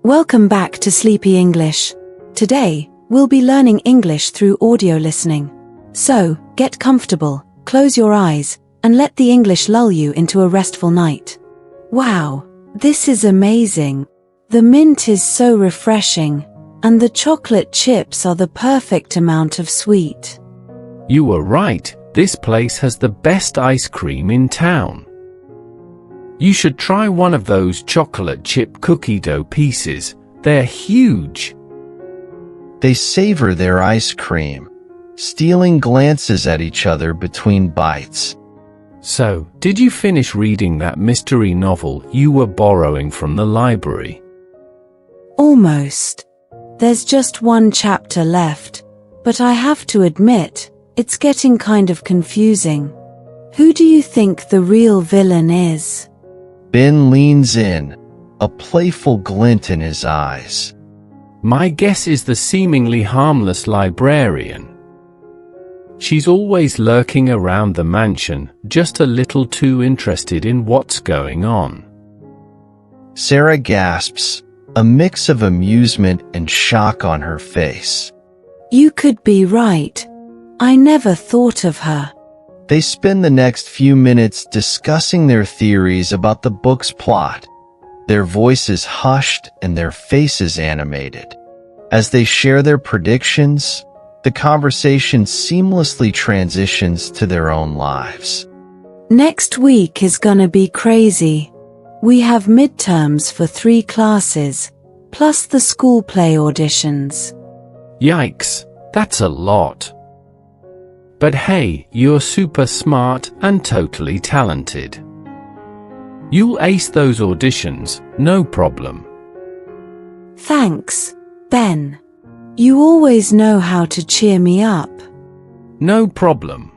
Welcome back to Sleepy English. Today, we'll be learning English through audio listening. So, get comfortable, close your eyes, and let the English lull you into a restful night. Wow, this is amazing. The mint is so refreshing, and the chocolate chips are the perfect amount of sweet. You were right, this place has the best ice cream in town. You should try one of those chocolate chip cookie dough pieces. They're huge. They savor their ice cream, stealing glances at each other between bites. So, did you finish reading that mystery novel you were borrowing from the library? Almost. There's just one chapter left, but I have to admit, it's getting kind of confusing. Who do you think the real villain is? Ben leans in, a playful glint in his eyes. My guess is the seemingly harmless librarian. She's always lurking around the mansion, just a little too interested in what's going on. Sarah gasps, a mix of amusement and shock on her face. You could be right. I never thought of her. They spend the next few minutes discussing their theories about the book's plot, their voices hushed and their faces animated. As they share their predictions, the conversation seamlessly transitions to their own lives. Next week is gonna be crazy. We have midterms for 3 classes, plus the school play auditions. Yikes, that's a lot. But hey, you're super smart and totally talented. You'll ace those auditions, no problem. Thanks, Ben. You always know how to cheer me up. No problem.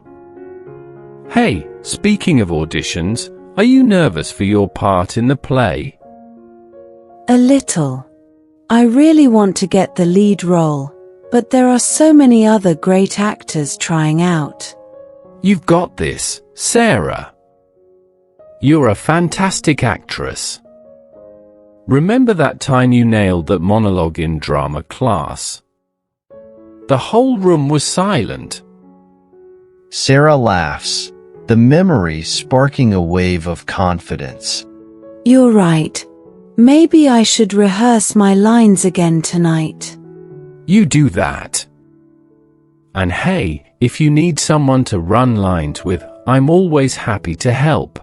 Hey, speaking of auditions, are you nervous for your part in the play? A little. I really want to get the lead role, but there are so many other great actors trying out. You've got this, Sarah. You're a fantastic actress. Remember that time you nailed that monologue in drama class? The whole room was silent. Sarah laughs, the memory sparking a wave of confidence. You're right. Maybe I should rehearse my lines again tonight. You do that. And hey, if you need someone to run lines with, I'm always happy to help.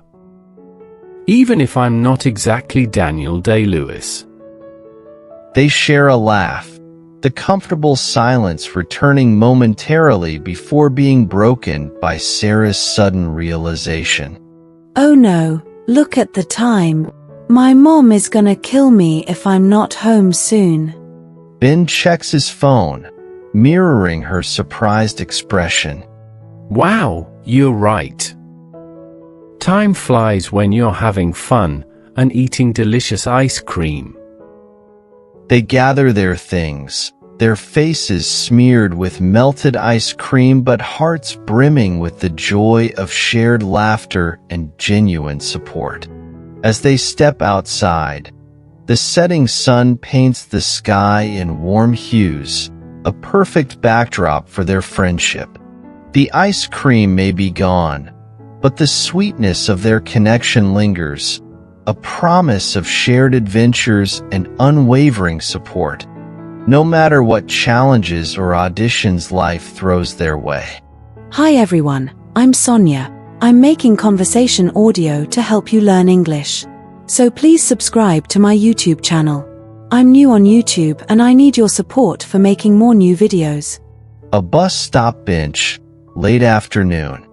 Even if I'm not exactly Daniel Day-Lewis. They share a laugh, the comfortable silence returning momentarily before being broken by Sarah's sudden realization. Oh no, look at the time. My mom is gonna kill me if I'm not home soon. Ben checks his phone, mirroring her surprised expression. Wow, you're right. Time flies when you're having fun and eating delicious ice cream. They gather their things, their faces smeared with melted ice cream but hearts brimming with the joy of shared laughter and genuine support. As they step outside, the setting sun paints the sky in warm hues, a perfect backdrop for their friendship. The ice cream may be gone, but the sweetness of their connection lingers, a promise of shared adventures and unwavering support, no matter what challenges or auditions life throws their way. Hi everyone, I'm Sonia. I'm making conversation audio to help you learn English. So please subscribe to my YouTube channel. I'm new on YouTube and I need your support for making more new videos. A bus stop bench, late afternoon.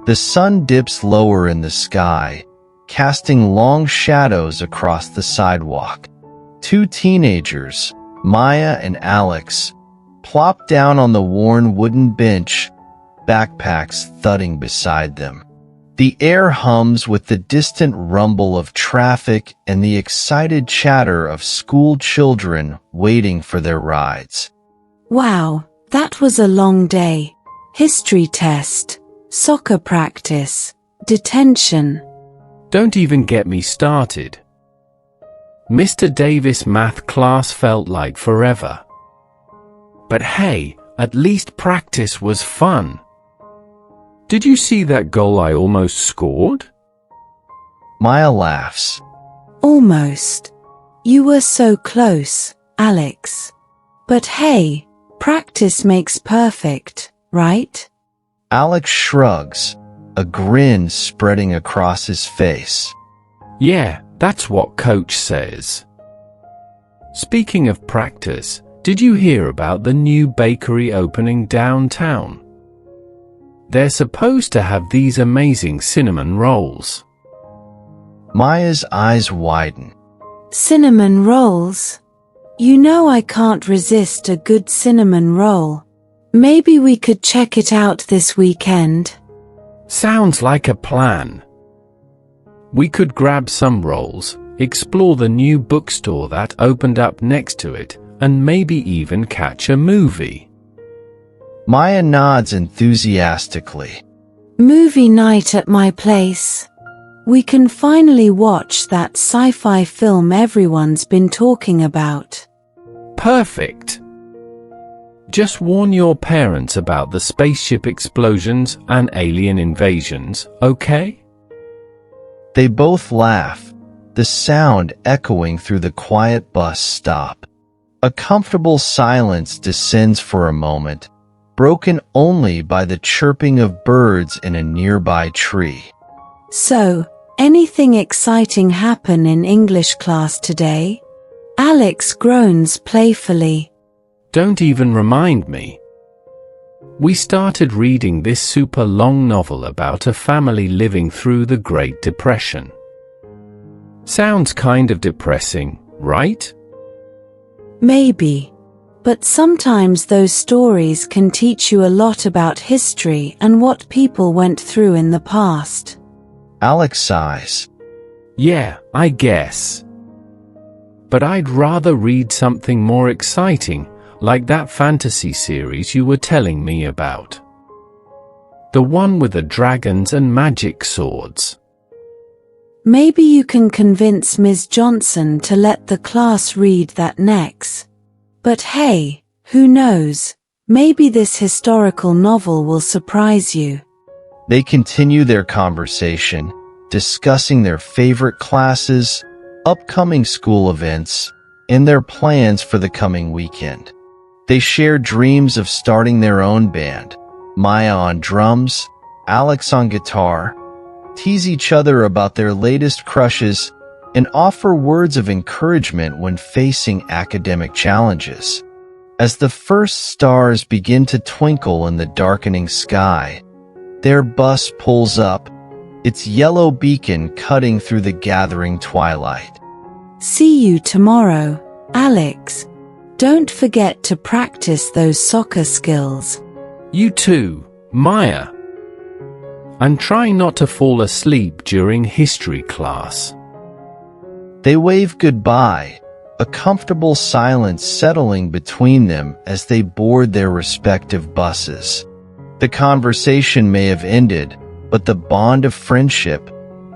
The sun dips lower in the sky, casting long shadows across the sidewalk. 2 teenagers, Maya and Alex, plop down on the worn wooden bench, backpacks thudding beside them. The air hums with the distant rumble of traffic and the excited chatter of school children waiting for their rides. Wow, that was a long day. History test, soccer practice, detention. Don't even get me started. Mr. Davis' math class felt like forever. But hey, at least practice was fun. Did you see that goal I almost scored? Maya laughs. Almost. You were so close, Alex. But hey, practice makes perfect, right? Alex shrugs, a grin spreading across his face. Yeah, that's what Coach says. Speaking of practice, did you hear about the new bakery opening downtown? They're supposed to have these amazing cinnamon rolls. Maya's eyes widen. Cinnamon rolls? You know I can't resist a good cinnamon roll. Maybe we could check it out this weekend. Sounds like a plan. We could grab some rolls, explore the new bookstore that opened up next to it, and maybe even catch a movie. Maya nods enthusiastically. Movie night at my place. We can finally watch that sci-fi film everyone's been talking about. Perfect. Just warn your parents about the spaceship explosions and alien invasions, okay? They both laugh, the sound echoing through the quiet bus stop. A comfortable silence descends for a moment, broken only by the chirping of birds in a nearby tree. So, anything exciting happen in English class today? Alex groans playfully. Don't even remind me. We started reading this super long novel about a family living through the Great Depression. Sounds kind of depressing, right? Maybe. But sometimes those stories can teach you a lot about history and what people went through in the past. Alex sighs. Yeah, I guess. But I'd rather read something more exciting, like that fantasy series you were telling me about. The one with the dragons and magic swords. Maybe you can convince Ms. Johnson to let the class read that next. But hey, who knows? Maybe this historical novel will surprise you. They continue their conversation, discussing their favorite classes, upcoming school events, and their plans for the coming weekend. They share dreams of starting their own band, Maya on drums, Alex on guitar, tease each other about their latest crushes, and offer words of encouragement when facing academic challenges. As the first stars begin to twinkle in the darkening sky, their bus pulls up, its yellow beacon cutting through the gathering twilight. See you tomorrow, Alex. Don't forget to practice those soccer skills. You too, Maya. I'm trying not to fall asleep during history class. They wave goodbye, a comfortable silence settling between them as they board their respective buses. The conversation may have ended, but the bond of friendship,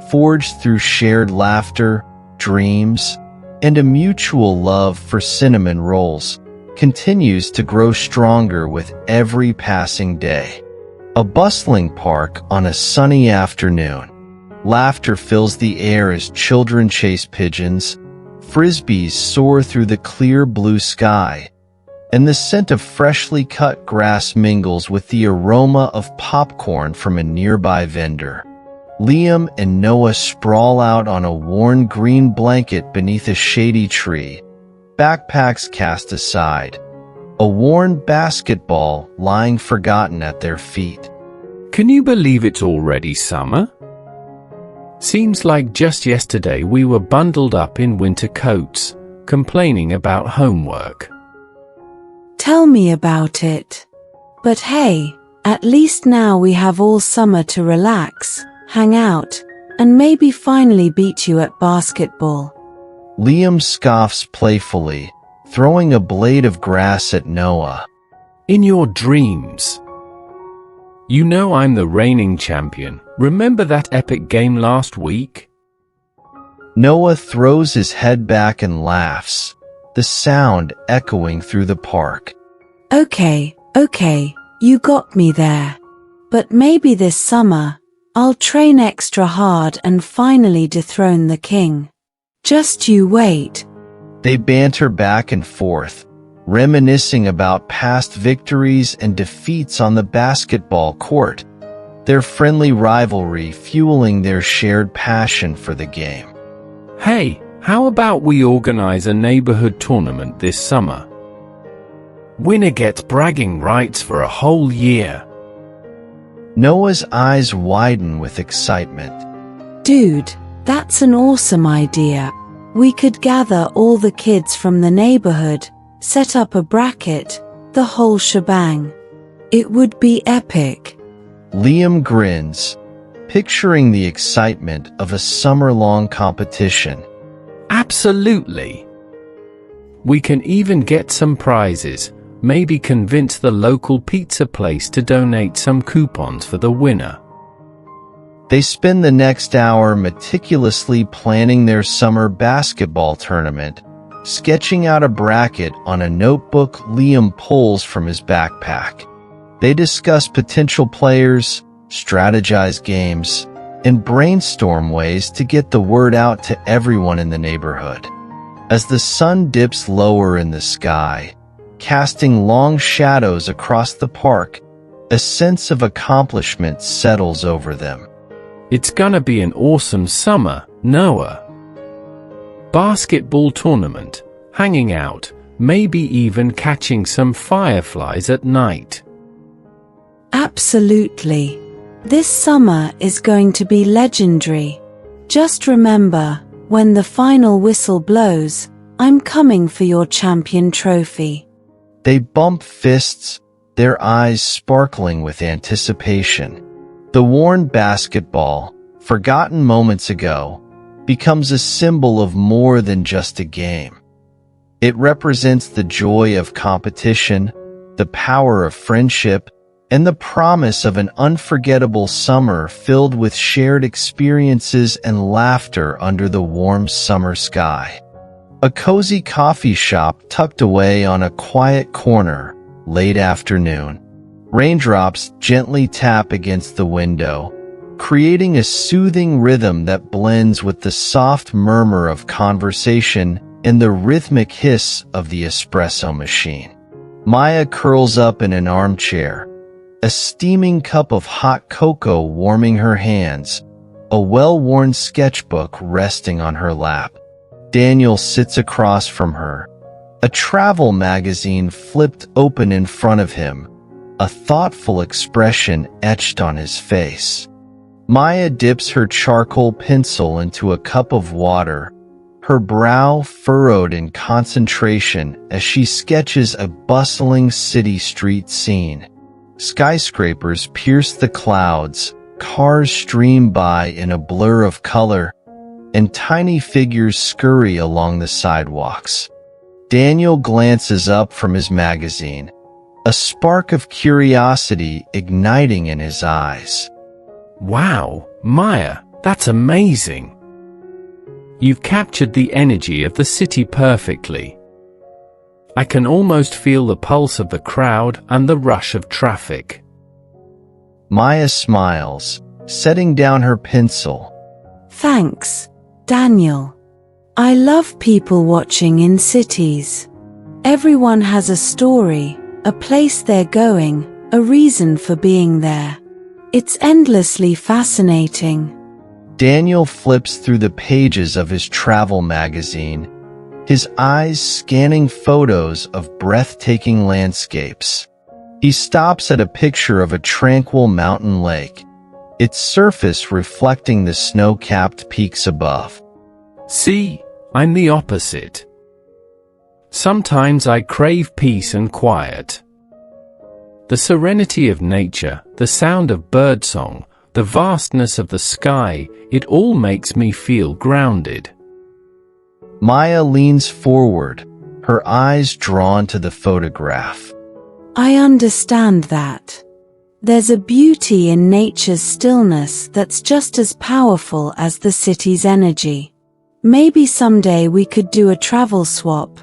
forged through shared laughter, dreams, and a mutual love for cinnamon rolls, continues to grow stronger with every passing day. A bustling park on a sunny afternoon. Laughter fills the air as children chase pigeons, frisbees soar through the clear blue sky, and the scent of freshly cut grass mingles with the aroma of popcorn from a nearby vendor. Liam and Noah sprawl out on a worn green blanket beneath a shady tree, backpacks cast aside, a worn basketball lying forgotten at their feet. Can you believe it's already summer? Seems like just yesterday we were bundled up in winter coats, complaining about homework. Tell me about it. But hey, at least now we have all summer to relax, hang out, and maybe finally beat you at basketball. Liam scoffs playfully, throwing a blade of grass at Noah. In your dreams. You know I'm the reigning champion. Remember that epic game last week? Noah throws his head back and laughs, the sound echoing through the park. Okay, you got me there. But maybe this summer, I'll train extra hard and finally dethrone the king. Just you wait. They banter back and forth, reminiscing about past victories and defeats on the basketball court, their friendly rivalry fueling their shared passion for the game. Hey, how about we organize a neighborhood tournament this summer? Winner gets bragging rights for a whole year. Noah's eyes widen with excitement. Dude, that's an awesome idea. We could gather all the kids from the neighborhood, set up a bracket, the whole shebang. It would be epic. Liam grins, picturing the excitement of a summer-long competition. Absolutely. We can even get some prizes, maybe convince the local pizza place to donate some coupons for the winner. They spend the next hour meticulously planning their summer basketball tournament, sketching out a bracket on a notebook Liam pulls from his backpack. They discuss potential players, strategize games, and brainstorm ways to get the word out to everyone in the neighborhood. As the sun dips lower in the sky, casting long shadows across the park, a sense of accomplishment settles over them. It's gonna be an awesome summer, Noah. Basketball tournament, hanging out, maybe even catching some fireflies at night. Absolutely. This summer is going to be legendary. Just remember, when the final whistle blows, I'm coming for your champion trophy. They bump fists, their eyes sparkling with anticipation. The worn basketball, forgotten moments ago, becomes a symbol of more than just a game. It represents the joy of competition, the power of friendship, and the promise of an unforgettable summer filled with shared experiences and laughter under the warm summer sky. A cozy coffee shop tucked away on a quiet corner, late afternoon. Raindrops gently tap against the window, creating a soothing rhythm that blends with the soft murmur of conversation and the rhythmic hiss of the espresso machine. Maya curls up in an armchair, a steaming cup of hot cocoa warming her hands, a well-worn sketchbook resting on her lap. Daniel sits across from her, a travel magazine flipped open in front of him, a thoughtful expression etched on his face. Maya dips her charcoal pencil into a cup of water, her brow furrowed in concentration as she sketches a bustling city street scene. Skyscrapers pierce the clouds, cars stream by in a blur of color, and tiny figures scurry along the sidewalks. Daniel glances up from his magazine, a spark of curiosity igniting in his eyes. Wow, Maya, that's amazing. You've captured the energy of the city perfectly. I can almost feel the pulse of the crowd and the rush of traffic. Maya smiles, setting down her pencil. Thanks, Daniel. I love people watching in cities. Everyone has a story, a place they're going, a reason for being there. It's endlessly fascinating. Daniel flips through the pages of his travel magazine, his eyes scanning photos of breathtaking landscapes. He stops at a picture of a tranquil mountain lake, its surface reflecting the snow-capped peaks above. See, I'm the opposite. Sometimes I crave peace and quiet. The serenity of nature, the sound of birdsong, the vastness of the sky, it all makes me feel grounded. Maya leans forward, her eyes drawn to the photograph. I understand that. There's a beauty in nature's stillness that's just as powerful as the city's energy. Maybe someday we could do a travel swap.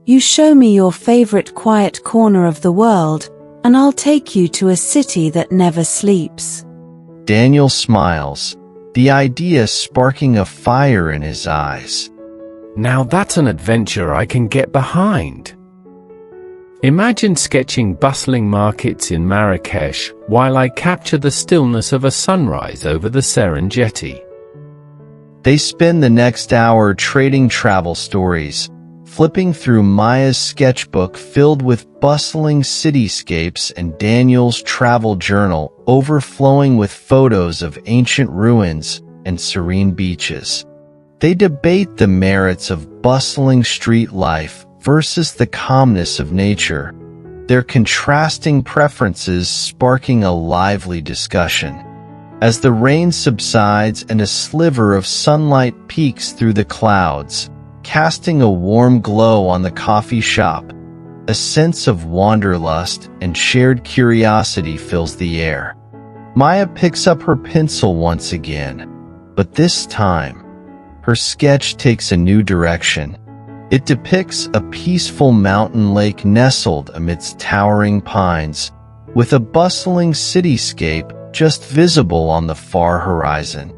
You show me your favorite quiet corner of the world, and I'll take you to a city that never sleeps. Daniel smiles, the idea sparking a fire in his eyes. Now that's an adventure I can get behind. Imagine sketching bustling markets in Marrakesh while I capture the stillness of a sunrise over the Serengeti. They spend the next hour trading travel stories, flipping through Maya's sketchbook filled with bustling cityscapes and Daniel's travel journal overflowing with photos of ancient ruins and serene beaches. They debate the merits of bustling street life versus the calmness of nature, their contrasting preferences sparking a lively discussion. As the rain subsides and a sliver of sunlight peeks through the clouds, casting a warm glow on the coffee shop, a sense of wanderlust and shared curiosity fills the air. Maya picks up her pencil once again, but this time, her sketch takes a new direction. It depicts a peaceful mountain lake nestled amidst towering pines, with a bustling cityscape just visible on the far horizon.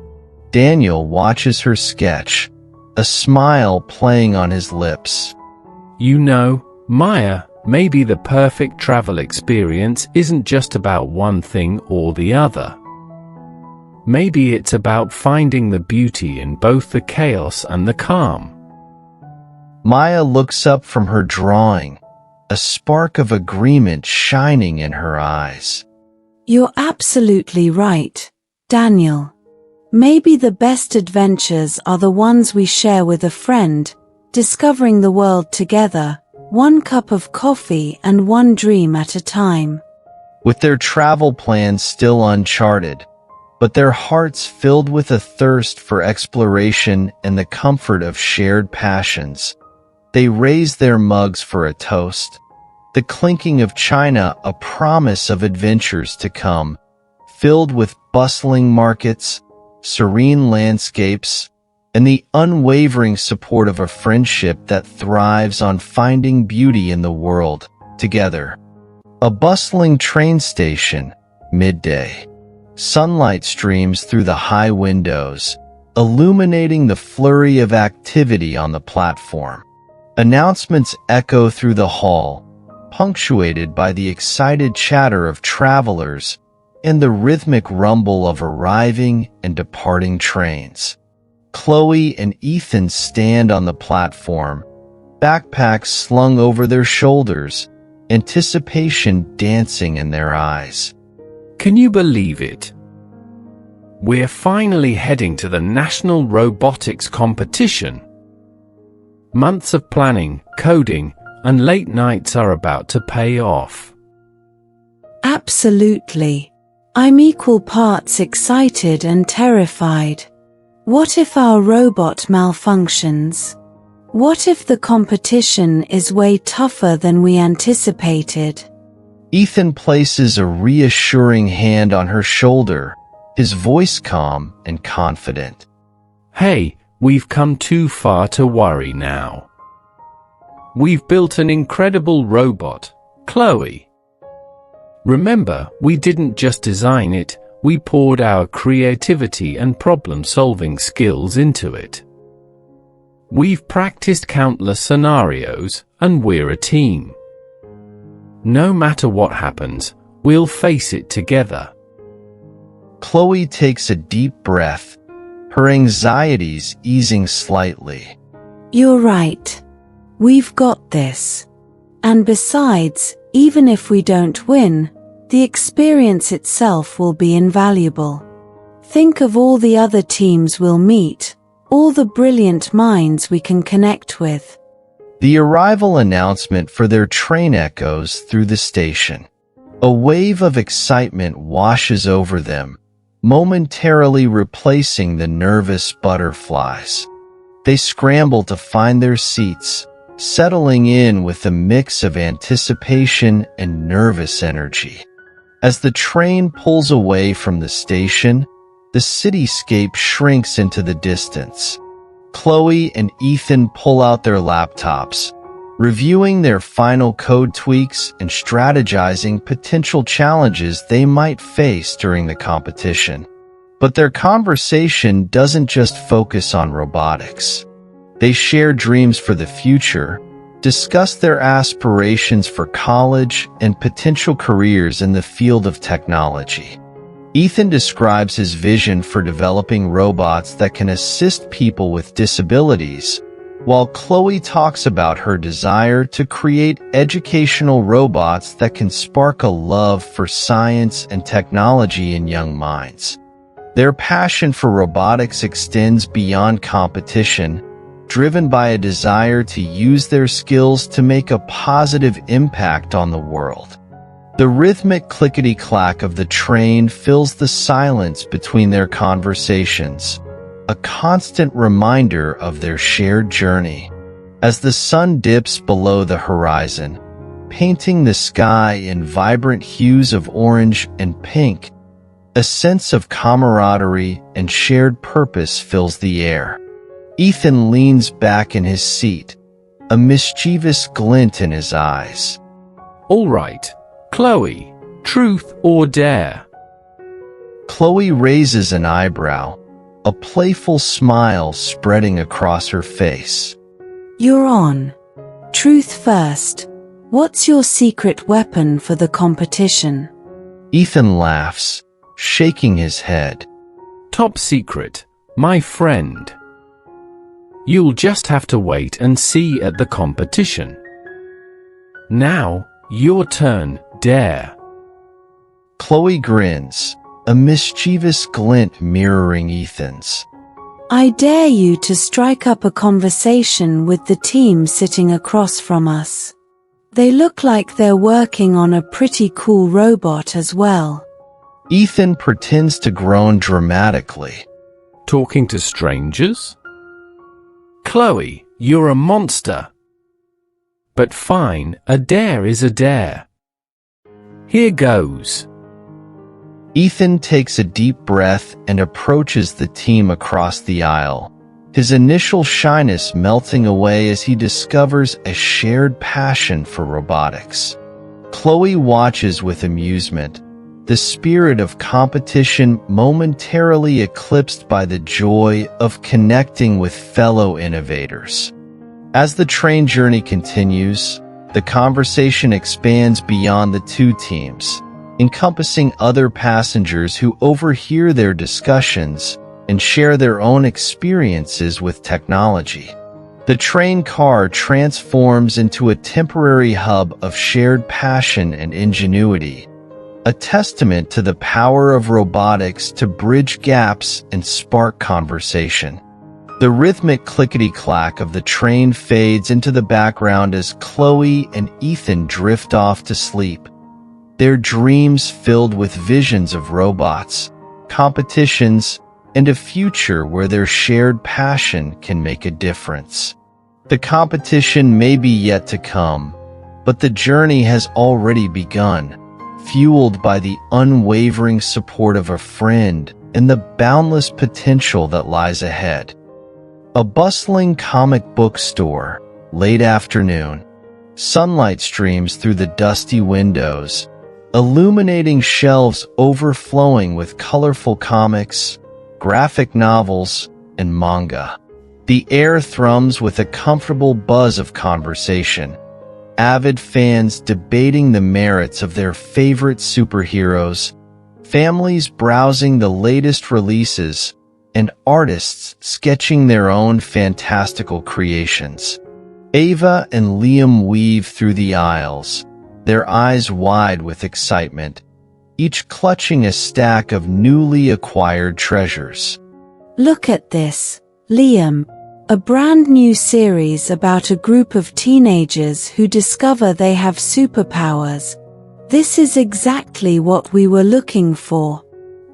Daniel watches her sketch, a smile playing on his lips. You know, Maya, maybe the perfect travel experience isn't just about one thing or the other. Maybe it's about finding the beauty in both the chaos and the calm. Maya looks up from her drawing, a spark of agreement shining in her eyes. You're absolutely right, Daniel. Maybe the best adventures are the ones we share with a friend, discovering the world together, one cup of coffee and one dream at a time. With their travel plans still uncharted, but their hearts filled with a thirst for exploration and the comfort of shared passions, they raise their mugs for a toast, the clinking of china a promise of adventures to come, filled with bustling markets, serene landscapes, and the unwavering support of a friendship that thrives on finding beauty in the world, together. A bustling train station, midday. Sunlight streams through the high windows, illuminating the flurry of activity on the platform. Announcements echo through the hall, punctuated by the excited chatter of travelers and the rhythmic rumble of arriving and departing trains. Chloe and Ethan stand on the platform, backpacks slung over their shoulders, anticipation dancing in their eyes. Can you believe it? We're finally heading to the National Robotics Competition. Months of planning, coding, and late nights are about to pay off. Absolutely. I'm equal parts excited and terrified. What if our robot malfunctions? What if the competition is way tougher than we anticipated? Ethan places a reassuring hand on her shoulder, his voice calm and confident. Hey, we've come too far to worry now. We've built an incredible robot, Chloe. Remember, we didn't just design it, we poured our creativity and problem-solving skills into it. We've practiced countless scenarios, and we're a team. No matter what happens, we'll face it together. Chloe takes a deep breath, her anxieties easing slightly. You're right. We've got this. And besides, even if we don't win, the experience itself will be invaluable. Think of all the other teams we'll meet, all the brilliant minds we can connect with. The arrival announcement for their train echoes through the station. A wave of excitement washes over them, momentarily replacing the nervous butterflies. They scramble to find their seats, settling in with a mix of anticipation and nervous energy. As the train pulls away from the station, the cityscape shrinks into the distance. Chloe and Ethan pull out their laptops, reviewing their final code tweaks and strategizing potential challenges they might face during the competition. But their conversation doesn't just focus on robotics. They share dreams for the future, discuss their aspirations for college and potential careers in the field of technology. Ethan describes his vision for developing robots that can assist people with disabilities, while Chloe talks about her desire to create educational robots that can spark a love for science and technology in young minds. Their passion for robotics extends beyond competition, driven by a desire to use their skills to make a positive impact on the world. The rhythmic clickety-clack of the train fills the silence between their conversations, a constant reminder of their shared journey. As the sun dips below the horizon, painting the sky in vibrant hues of orange and pink, a sense of camaraderie and shared purpose fills the air. Ethan leans back in his seat, a mischievous glint in his eyes. All right, Chloe, truth or dare? Chloe raises an eyebrow, a playful smile spreading across her face. You're on. Truth first. What's your secret weapon for the competition? Ethan laughs, shaking his head. Top secret, my friend. You'll just have to wait and see at the competition. Now, your turn, dare. Chloe grins, a mischievous glint mirroring Ethan's. I dare you to strike up a conversation with the team sitting across from us. They look like they're working on a pretty cool robot as well. Ethan pretends to groan dramatically. Talking to strangers? Chloe, you're a monster. But fine, a dare is a dare. Here goes. Ethan takes a deep breath and approaches the team across the aisle, his initial shyness melting away as he discovers a shared passion for robotics. Chloe watches with amusement, the spirit of competition momentarily eclipsed by the joy of connecting with fellow innovators. As the train journey continues, the conversation expands beyond the two teams, encompassing other passengers who overhear their discussions and share their own experiences with technology. The train car transforms into a temporary hub of shared passion and ingenuity, a testament to the power of robotics to bridge gaps and spark conversation. The rhythmic clickety-clack of the train fades into the background as Chloe and Ethan drift off to sleep, their dreams filled with visions of robots, competitions, and a future where their shared passion can make a difference. The competition may be yet to come, but the journey has already begun, fueled by the unwavering support of a friend and the boundless potential that lies ahead. A bustling comic book store, late afternoon. Sunlight streams through the dusty windows, illuminating shelves overflowing with colorful comics, graphic novels, and manga. The air thrums with a comfortable buzz of conversation, avid fans debating the merits of their favorite superheroes, families browsing the latest releases, and artists sketching their own fantastical creations. Ava and Liam weave through the aisles, their eyes wide with excitement, each clutching a stack of newly acquired treasures. Look at this, Liam. A brand new series about a group of teenagers who discover they have superpowers. This is exactly what we were looking for.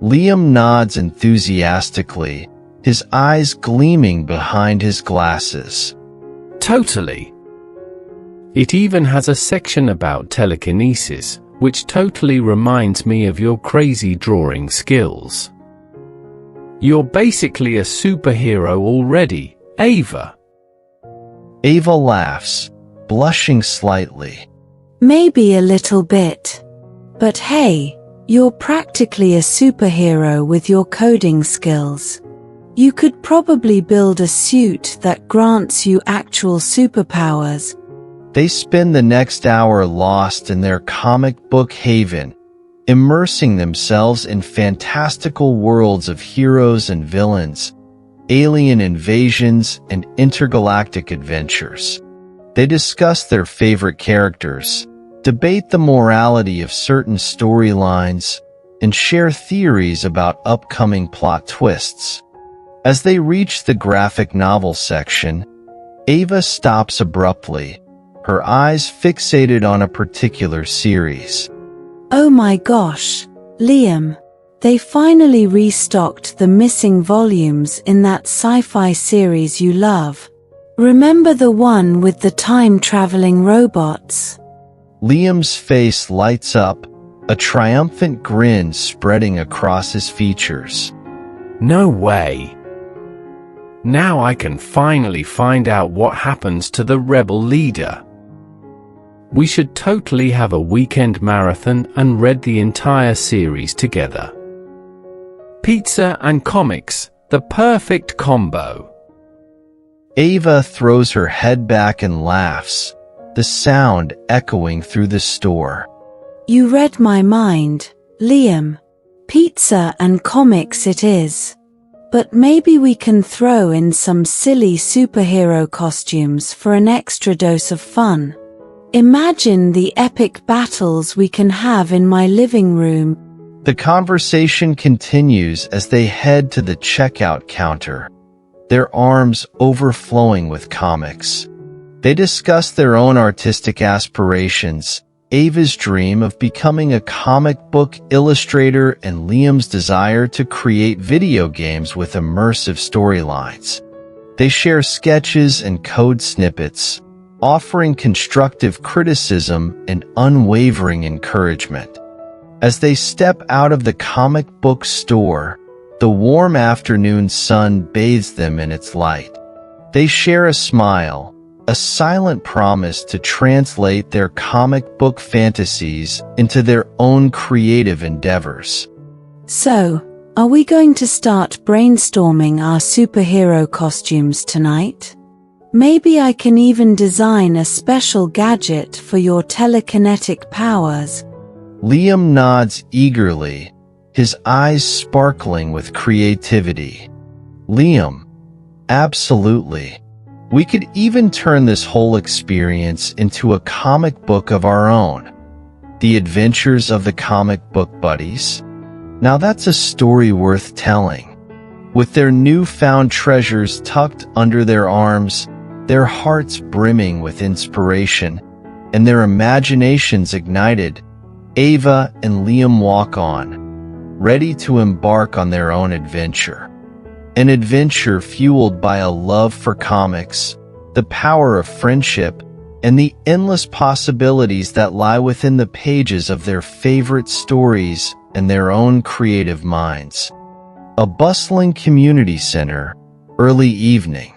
Liam nods enthusiastically, his eyes gleaming behind his glasses. Totally. It even has a section about telekinesis, which totally reminds me of your crazy drawing skills. You're basically a superhero already, Ava. Ava laughs, blushing slightly. Maybe a little bit. But hey, you're practically a superhero with your coding skills. You could probably build a suit that grants you actual superpowers. They spend the next hour lost in their comic book haven, immersing themselves in fantastical worlds of heroes and villains, alien invasions, and intergalactic adventures. They discuss their favorite characters, debate the morality of certain storylines, and share theories about upcoming plot twists. As they reach the graphic novel section, Ava stops abruptly, her eyes fixated on a particular series. Oh my gosh, Liam. They finally restocked the missing volumes in that sci-fi series you love. Remember the one with the time-traveling robots? Liam's face lights up, a triumphant grin spreading across his features. No way. Now I can finally find out what happens to the rebel leader. We should totally have a weekend marathon and read the entire series together. Pizza and comics, the perfect combo. Ava throws her head back and laughs, the sound echoing through the store. You read my mind, Liam. Pizza and comics it is. But maybe we can throw in some silly superhero costumes for an extra dose of fun. Imagine the epic battles we can have in my living room. The conversation continues as they head to the checkout counter, their arms overflowing with comics. They discuss their own artistic aspirations, Ava's dream of becoming a comic book illustrator and Liam's desire to create video games with immersive storylines. They share sketches and code snippets, offering constructive criticism and unwavering encouragement. As they step out of the comic book store, the warm afternoon sun bathes them in its light. They share a smile, a silent promise to translate their comic book fantasies into their own creative endeavors. So, are we going to start brainstorming our superhero costumes tonight? Maybe I can even design a special gadget for your telekinetic powers. Liam nods eagerly, his eyes sparkling with creativity. Liam, absolutely. We could even turn this whole experience into a comic book of our own. The Adventures of the Comic Book Buddies. Now that's a story worth telling. With their newfound treasures tucked under their arms, their hearts brimming with inspiration, and their imaginations ignited, Ava and Liam walk on, ready to embark on their own adventure. An adventure fueled by a love for comics, the power of friendship, and the endless possibilities that lie within the pages of their favorite stories and their own creative minds. A bustling community center, early evening.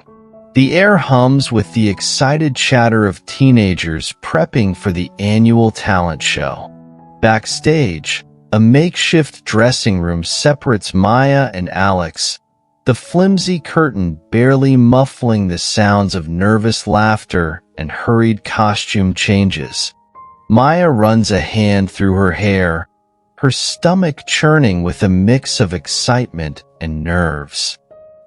The air hums with the excited chatter of teenagers prepping for the annual talent show. Backstage, a makeshift dressing room separates Maya and Alex, the flimsy curtain barely muffling the sounds of nervous laughter and hurried costume changes. Maya runs a hand through her hair, her stomach churning with a mix of excitement and nerves.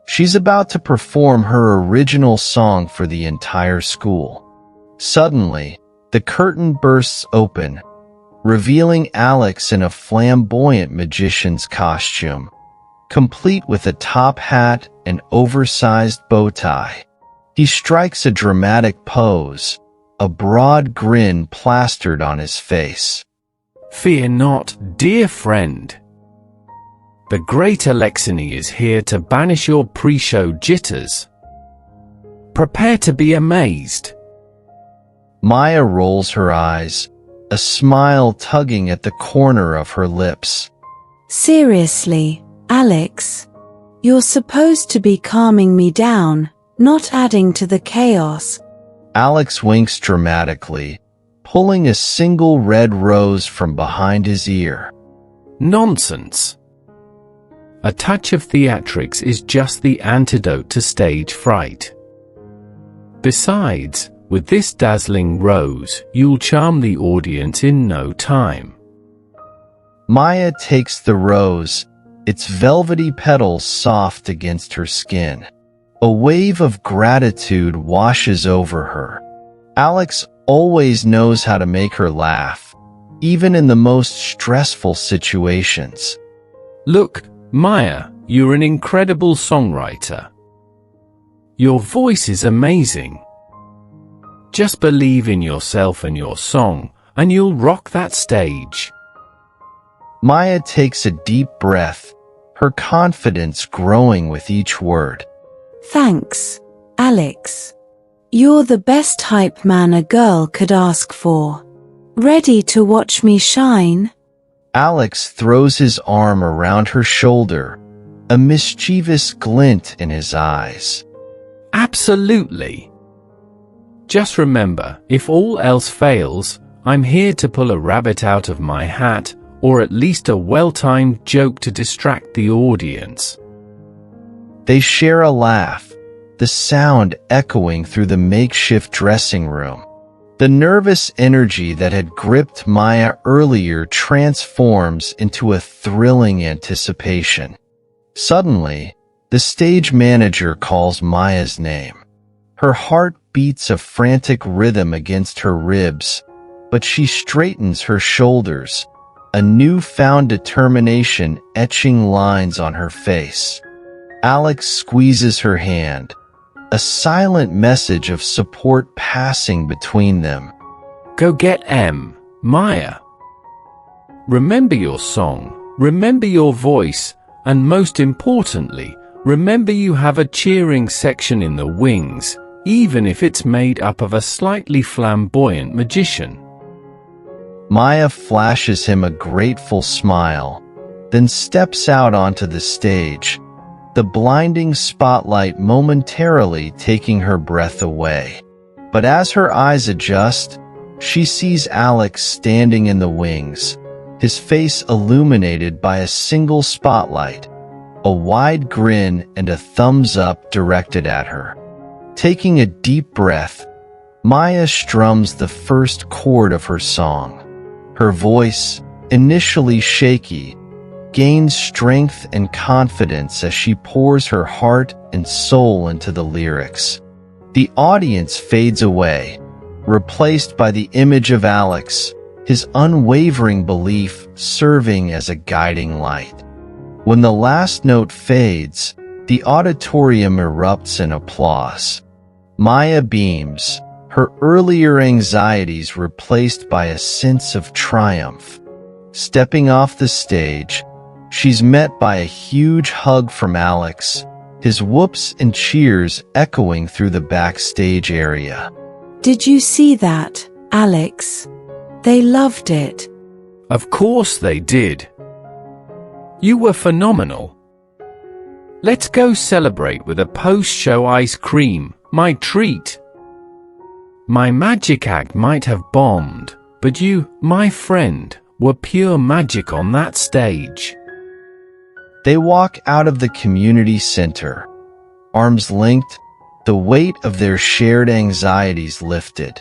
She's about to perform her original song for the entire school. Suddenly, the curtain bursts open, revealing Alex in a flamboyant magician's costume, complete with a top hat and oversized bow tie. He strikes a dramatic pose, a broad grin plastered on his face. Fear not, dear friend. The great Alexini is here to banish your pre-show jitters. Prepare to be amazed. Maya rolls her eyes, a smile tugging at the corner of her lips. Seriously, Alex? You're supposed to be calming me down, not adding to the chaos. Alex winks dramatically, pulling a single red rose from behind his ear. Nonsense. A touch of theatrics is just the antidote to stage fright. Besides, with this dazzling rose, you'll charm the audience in no time. Maya takes the rose, its velvety petals soft against her skin. A wave of gratitude washes over her. Alex always knows how to make her laugh, even in the most stressful situations. Look, Maya, you're an incredible songwriter. Your voice is amazing. Just believe in yourself and your song, and you'll rock that stage. Maya takes a deep breath, her confidence growing with each word. Thanks, Alex. You're the best hype man a girl could ask for. Ready to watch me shine? Alex throws his arm around her shoulder, a mischievous glint in his eyes. Absolutely. Just remember, if all else fails, I'm here to pull a rabbit out of my hat, or at least a well-timed joke to distract the audience. They share a laugh, the sound echoing through the makeshift dressing room. The nervous energy that had gripped Maya earlier transforms into a thrilling anticipation. Suddenly, the stage manager calls Maya's name. Her heart beats a frantic rhythm against her ribs, but she straightens her shoulders, a newfound determination etching lines on her face. Alex squeezes her hand, a silent message of support passing between them. Go get Maya. Remember your song, remember your voice, and most importantly, remember you have a cheering section in the wings, even if it's made up of a slightly flamboyant magician. Maya flashes him a grateful smile, then steps out onto the stage, the blinding spotlight momentarily taking her breath away. But as her eyes adjust, she sees Alex standing in the wings, his face illuminated by a single spotlight, a wide grin and a thumbs up directed at her. Taking a deep breath, Maya strums the first chord of her song. Her voice, initially shaky, gains strength and confidence as she pours her heart and soul into the lyrics. The audience fades away, replaced by the image of Alex, his unwavering belief serving as a guiding light. When the last note fades, the auditorium erupts in applause. Maya beams, her earlier anxieties replaced by a sense of triumph. Stepping off the stage, she's met by a huge hug from Alex, his whoops and cheers echoing through the backstage area. Did you see that, Alex? They loved it. Of course they did. You were phenomenal. Let's go celebrate with a post-show ice cream, my treat. My magic act might have bombed, but you, my friend, were pure magic on that stage. They walk out of the community center, arms linked, the weight of their shared anxieties lifted.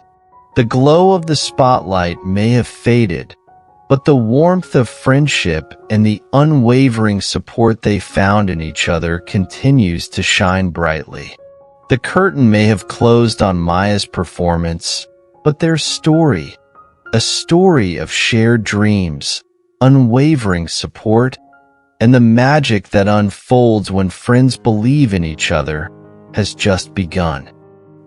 The glow of the spotlight may have faded, but the warmth of friendship and the unwavering support they found in each other continues to shine brightly. The curtain may have closed on Maya's performance, but their story, a story of shared dreams, unwavering support, and the magic that unfolds when friends believe in each other, has just begun.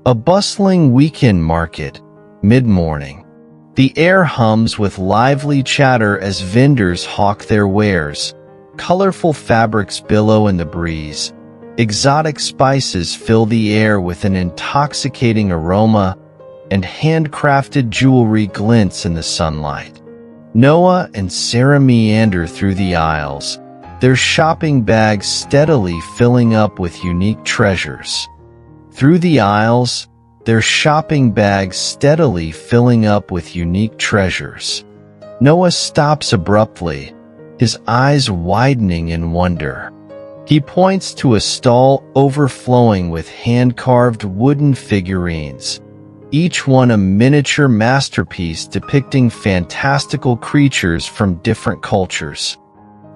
A bustling weekend market, mid-morning. The air hums with lively chatter as vendors hawk their wares. Colorful fabrics billow in the breeze. Exotic spices fill the air with an intoxicating aroma, and handcrafted jewelry glints in the sunlight. Noah and Sarah meander through the aisles, their shopping bags steadily filling up with unique treasures. Through the aisles, their shopping bags steadily filling up with unique treasures. Noah stops abruptly, his eyes widening in wonder. He points to a stall overflowing with hand-carved wooden figurines, each one a miniature masterpiece depicting fantastical creatures from different cultures.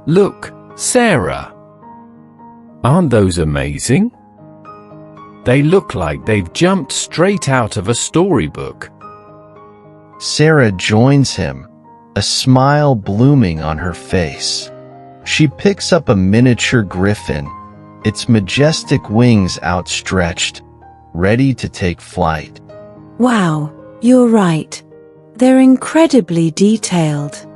Look, Sarah. Aren't those amazing? They look like they've jumped straight out of a storybook. Sarah joins him, a smile blooming on her face. She picks up a miniature griffin, its majestic wings outstretched, ready to take flight. Wow, you're right. They're incredibly detailed.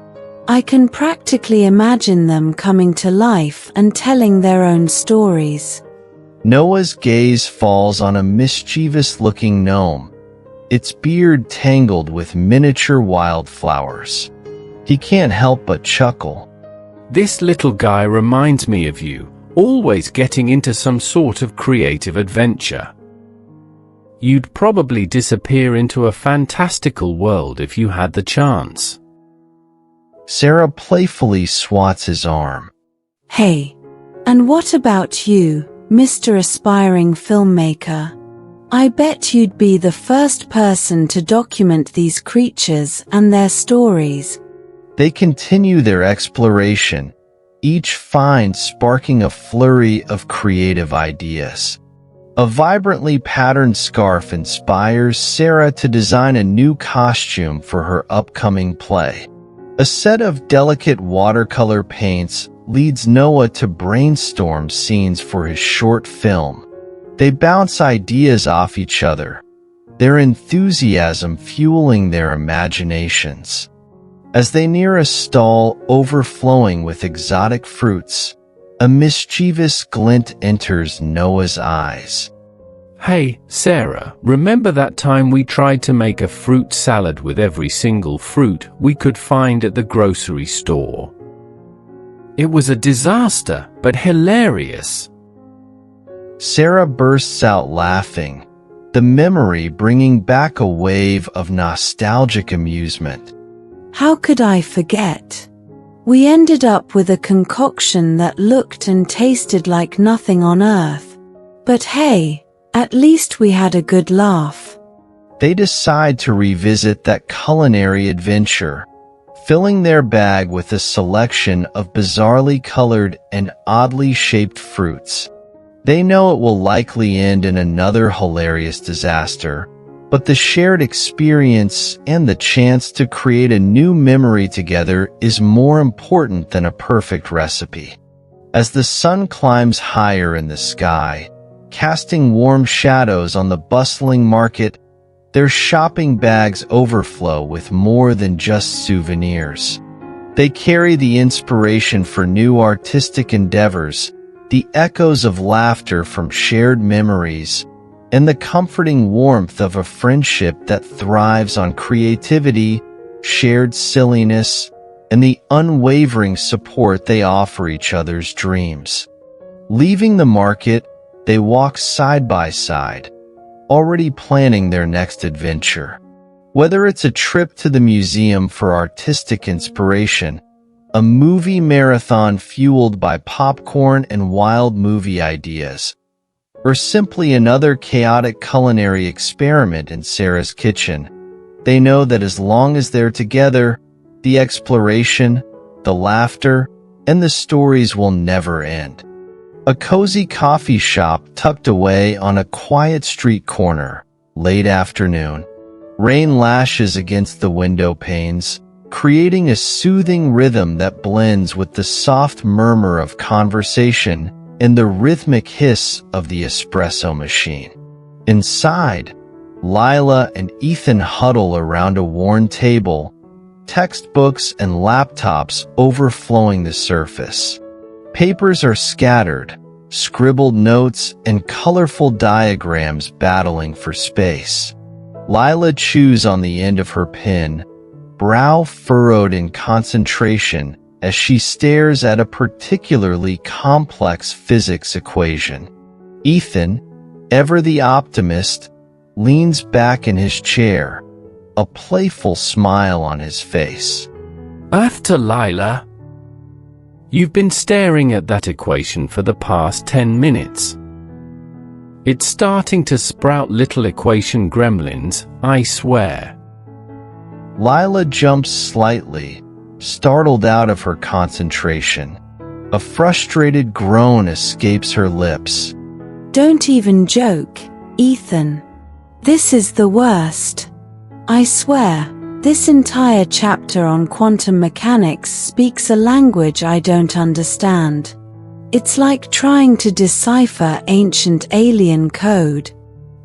I can practically imagine them coming to life and telling their own stories. Noah's gaze falls on a mischievous-looking gnome, its beard tangled with miniature wildflowers. He can't help but chuckle. This little guy reminds me of you, always getting into some sort of creative adventure. You'd probably disappear into a fantastical world if you had the chance. Sarah playfully swats his arm. Hey, and what about you, Mr. Aspiring Filmmaker? I bet you'd be the first person to document these creatures and their stories. They continue their exploration, each find sparking a flurry of creative ideas. A vibrantly patterned scarf inspires Sarah to design a new costume for her upcoming play. A set of delicate watercolor paints leads Noah to brainstorm scenes for his short film. They bounce ideas off each other, their enthusiasm fueling their imaginations. As they near a stall overflowing with exotic fruits, a mischievous glint enters Noah's eyes. Hey, Sarah, remember that time we tried to make a fruit salad with every single fruit we could find at the grocery store? It was a disaster, but hilarious. Sarah bursts out laughing, the memory bringing back a wave of nostalgic amusement. How could I forget? We ended up with a concoction that looked and tasted like nothing on earth. But hey, at least we had a good laugh. They decide to revisit that culinary adventure, filling their bag with a selection of bizarrely colored and oddly shaped fruits. They know it will likely end in another hilarious disaster, but the shared experience and the chance to create a new memory together is more important than a perfect recipe. As the sun climbs higher in the sky, casting warm shadows on the bustling market, their shopping bags overflow with more than just souvenirs. They carry the inspiration for new artistic endeavors, the echoes of laughter from shared memories, and the comforting warmth of a friendship that thrives on creativity, shared silliness, and the unwavering support they offer each other's dreams. Leaving the market, they walk side by side, already planning their next adventure. Whether it's a trip to the museum for artistic inspiration, a movie marathon fueled by popcorn and wild movie ideas, or simply another chaotic culinary experiment in Sarah's kitchen, they know that as long as they're together, the exploration, the laughter, and the stories will never end. A cozy coffee shop tucked away on a quiet street corner, late afternoon. Rain lashes against the window panes, creating a soothing rhythm that blends with the soft murmur of conversation and the rhythmic hiss of the espresso machine. Inside, Lila and Ethan huddle around a worn table, textbooks and laptops overflowing the surface. Papers are scattered, scribbled notes and colorful diagrams battling for space. Lila chews on the end of her pen, brow furrowed in concentration as she stares at a particularly complex physics equation. Ethan, ever the optimist, leans back in his chair, a playful smile on his face. Earth to Lila. You've been staring at that equation for the past 10 minutes. It's starting to sprout little equation gremlins, I swear. Lila jumps slightly, startled out of her concentration. A frustrated groan escapes her lips. Don't even joke, Ethan. This is the worst. I swear, this entire chapter on quantum mechanics speaks a language I don't understand. It's like trying to decipher ancient alien code.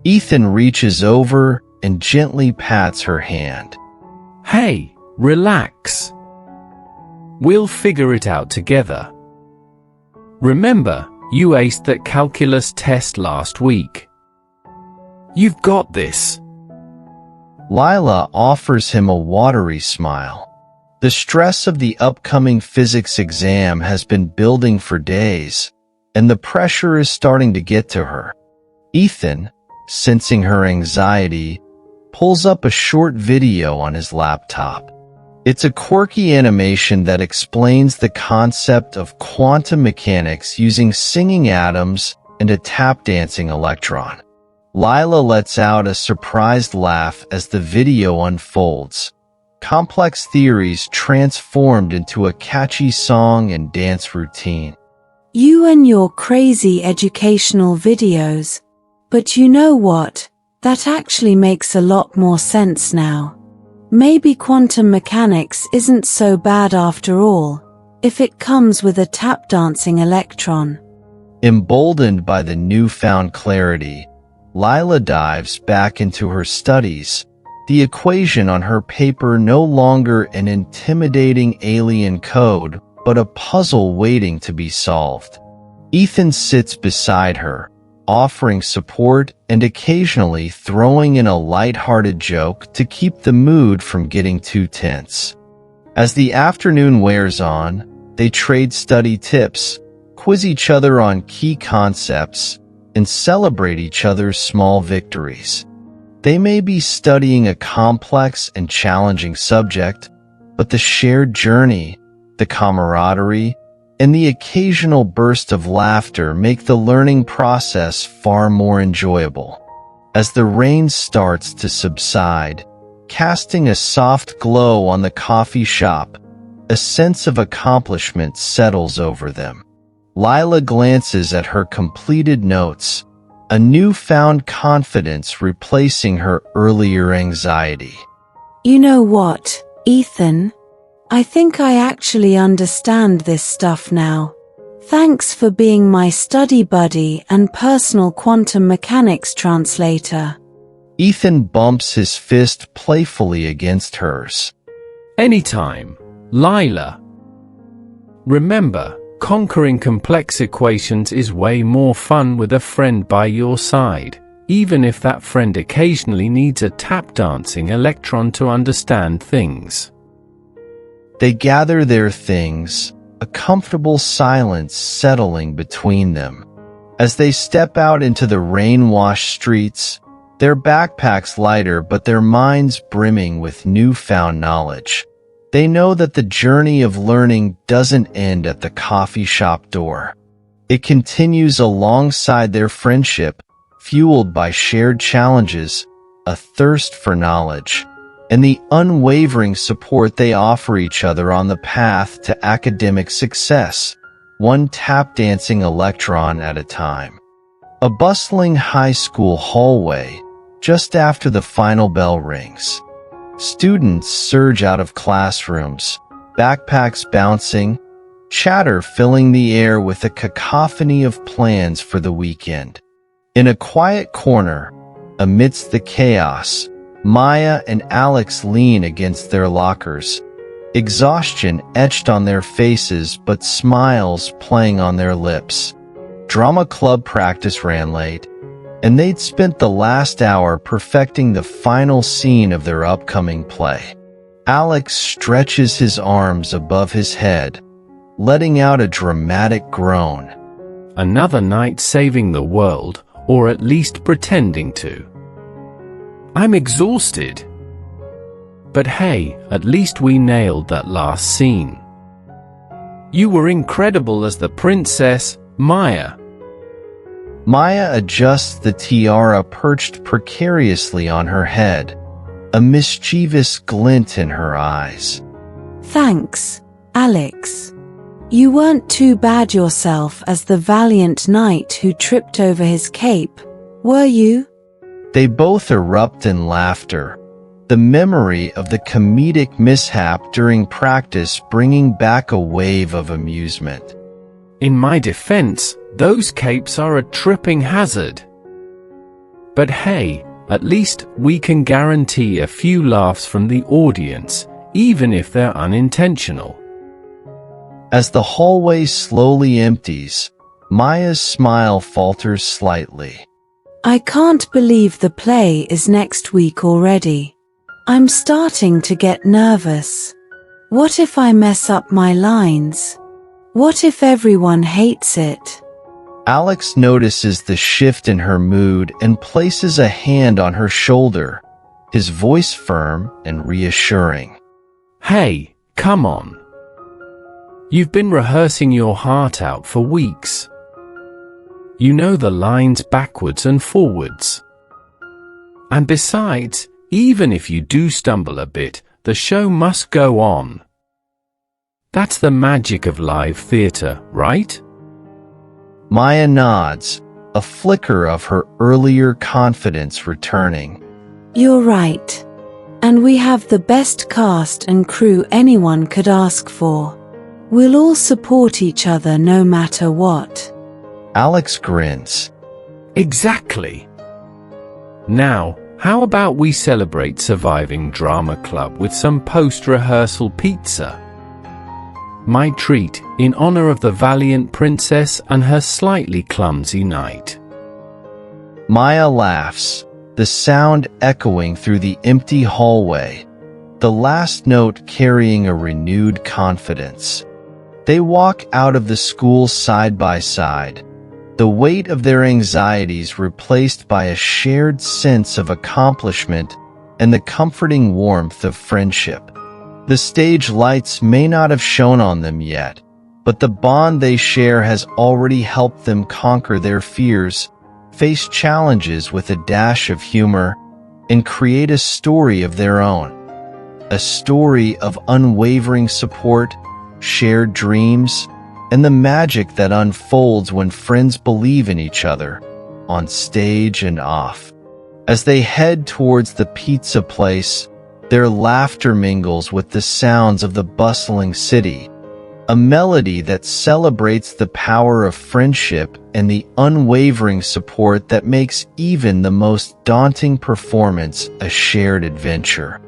Ethan reaches over and gently pats her hand. Hey, relax. We'll figure it out together. Remember, you aced that calculus test last week. You've got this. Lila offers him a watery smile. The stress of the upcoming physics exam has been building for days, and the pressure is starting to get to her. Ethan, sensing her anxiety, pulls up a short video on his laptop. It's a quirky animation that explains the concept of quantum mechanics using singing atoms and a tap-dancing electron. Lila lets out a surprised laugh as the video unfolds. Complex theories transformed into a catchy song and dance routine. You and your crazy educational videos. But you know what? That actually makes a lot more sense now. Maybe quantum mechanics isn't so bad after all, if it comes with a tap-dancing electron. Emboldened by the newfound clarity, Lila dives back into her studies, the equation on her paper no longer an intimidating alien code, but a puzzle waiting to be solved. Ethan sits beside her, offering support and occasionally throwing in a light-hearted joke to keep the mood from getting too tense. As the afternoon wears on, they trade study tips, quiz each other on key concepts, and celebrate each other's small victories. They may be studying a complex and challenging subject, but the shared journey, the camaraderie, and the occasional burst of laughter make the learning process far more enjoyable. As the rain starts to subside, casting a soft glow on the coffee shop, a sense of accomplishment settles over them. Lila glances at her completed notes, a newfound confidence replacing her earlier anxiety. You know what, Ethan? I think I actually understand this stuff now. Thanks for being my study buddy and personal quantum mechanics translator. Ethan bumps his fist playfully against hers. Anytime, Lila. Remember, conquering complex equations is way more fun with a friend by your side, even if that friend occasionally needs a tap-dancing electron to understand things. They gather their things, a comfortable silence settling between them. As they step out into the rain-washed streets, their backpacks lighter but their minds brimming with newfound knowledge. They know that the journey of learning doesn't end at the coffee shop door. It continues alongside their friendship, fueled by shared challenges, a thirst for knowledge, and the unwavering support they offer each other on the path to academic success, one tap-dancing electron at a time. A bustling high school hallway, just after the final bell rings. Students surge out of classrooms, backpacks bouncing, chatter filling the air with a cacophony of plans for the weekend. In a quiet corner, amidst the chaos, Maya and Alex lean against their lockers, exhaustion etched on their faces but smiles playing on their lips. Drama club practice ran late, and they'd spent the last hour perfecting the final scene of their upcoming play. Alex stretches his arms above his head, letting out a dramatic groan. Another night saving the world, or at least pretending to. I'm exhausted. But hey, at least we nailed that last scene. You were incredible as the princess, Maya. Maya adjusts the tiara perched precariously on her head, a mischievous glint in her eyes. Thanks, Alex. You weren't too bad yourself as the valiant knight who tripped over his cape, were you? They both erupt in laughter, the memory of the comedic mishap during practice bringing back a wave of amusement. In my defense, those capes are a tripping hazard. But hey, at least we can guarantee a few laughs from the audience, even if they're unintentional. As the hallway slowly empties, Maya's smile falters slightly. I can't believe the play is next week already. I'm starting to get nervous. What if I mess up my lines? What if everyone hates it? Alex notices the shift in her mood and places a hand on her shoulder, his voice firm and reassuring. Hey, come on. You've been rehearsing your heart out for weeks. You know the lines backwards and forwards. And besides, even if you do stumble a bit, the show must go on. That's the magic of live theater, right? Maya nods, a flicker of her earlier confidence returning. You're right. And we have the best cast and crew anyone could ask for. We'll all support each other no matter what. Alex grins. Exactly. Now, how about we celebrate surviving drama club with some post-rehearsal pizza? My treat, in honor of the valiant princess and her slightly clumsy knight. Maya laughs, the sound echoing through the empty hallway, the last note carrying a renewed confidence. They walk out of the school side by side, the weight of their anxieties replaced by a shared sense of accomplishment and the comforting warmth of friendship. The stage lights may not have shone on them yet, but the bond they share has already helped them conquer their fears, face challenges with a dash of humor, and create a story of their own. A story of unwavering support, shared dreams, and the magic that unfolds when friends believe in each other, on stage and off. As they head towards the pizza place, their laughter mingles with the sounds of the bustling city, a melody that celebrates the power of friendship and the unwavering support that makes even the most daunting performance a shared adventure.